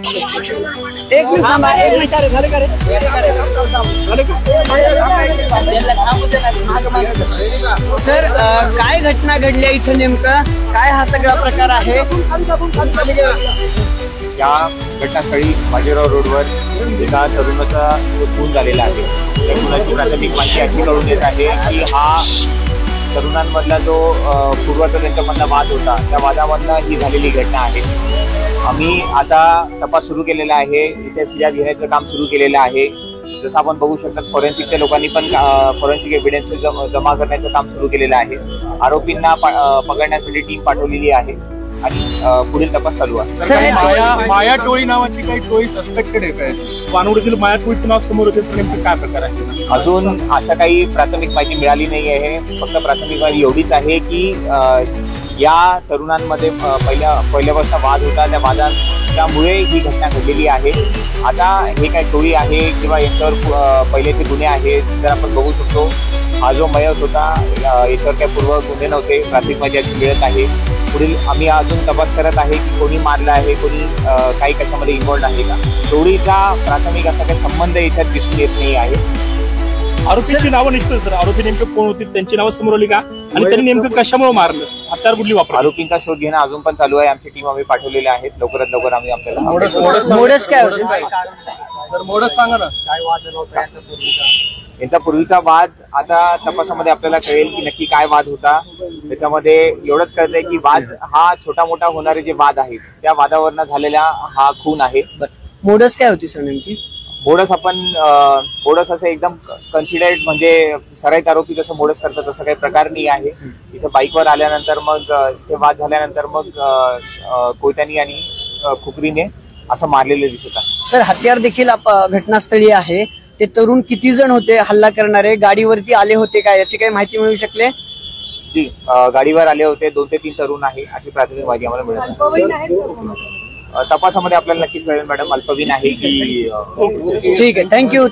एक मिनिट थांबा, एक मिनिट झालं का रे? सर काय घटना घडली इथं, नेमकं काय हा सगळा प्रकार आहे? या घटनास्थळी बाजीराव रोडवर एका तरुणाचा खून झालेला आहे. त्या खुनाची प्राथमिक माहिती अशी कळून येत आहे की हा तरुणांमधला जो पूर्वाचा त्यांच्यामधला वाद होता, त्या वादामधला ही झालेली घटना आहे. आम्ही आता तपास सुरू केलेला आहे. इथे फिर्याद घेण्याचं काम सुरू केलेलं आहे. जसं आपण बघू शकता, फॉरेन्सिकच्या लोकांनी पण फॉरेन्सिक एव्हिडन्स जमा करण्याचं काम सुरू केलेलं आहे. आरोपींना पकडण्यासाठी टीम पाठवलेली आहे आणि पुढील तपास चालू आहे. माया टोळी नावाची काही टोळी सस्पेक्टेड आहे काय? वानवडीतील माया टोळीचं नाव समोर होते, नेमकं काय प्रकार आहे? अजून असं काही प्राथमिक माहिती मिळाली नाही आहे. फक्त प्राथमिक माहिती एवढीच आहे की या तरुणांमध्ये पहिल्यापासून वाद होता. त्या वादामुळे ही घटना घडलेली आहे. आता हे काय टोळी आहे किंवा याच्यावर पहिल्याचे गुन्हे आहेत तर आपण बघू शकतो. हा जो मयत होता याच्यावर काही पूर्व गुन्हे नव्हते. प्राथमिक माहिती अशी मिळत आहे. पुढील आम्ही अजून तपास करत आहे की कोणी मारलं आहे, कोणी काही कशामध्ये इन्व्हॉल्ड आहे का. टोळीचा प्राथमिक असा काही संबंध याच्यात दिसून येत नाही आहे. आरोपींची नावं निघतील सर, आरोपी नेमकं कोण होती, त्यांची नावं समोर आली का आणि त्यांनी नेमकं कशामुळे मारलं, हत्यार कुठली वापरली? आरोपींचा शोध घेणं अजून पण चालू आहे. आमची टीम आम्ही पाठवलेल्या आहेत. लवकरात लवकर आम्ही आपल्याला मोडस काय होतं? तर मोडस सांगा ना. यांचा पूर्वीचा वाद आता तपासामध्ये आपल्याला कळेल की नक्की काय वाद होता. त्याच्यामध्ये एवढंच कळतंय की वाद हा छोटा मोठा होणारे जे वाद आहेत त्या वादावरनं झालेला हा खून आहे. मोडस काय होती सर नेमकी? मोडस असं एकदम कन्सिडर्ड म्हणजे सराईत आरोपी जसं मोडस करतात तसं काही प्रकार नाही आहे. इथं बाईकवर आल्यानंतर मग इथे वाद झाल्यानंतर मग कोयत्यानी आणि खुकरीने असं मारलेलं दिसत आहे. सर हत्यार देखील घटनास्थळी आहे. ते तरुण किती जण होते हल्ला करणारे? गाडीवरती आले होते का, याची काही माहिती मिळू शकले? जी, गाडीवर आले होते. 2 ते 3 तरुण आहे अशी प्राथमिक माहिती आम्हाला मिळाली. तपासामध्ये आपल्याला नक्कीच मिळेल मॅडम अल्पवीन आहे की. ठीक आहे, थँक्यू.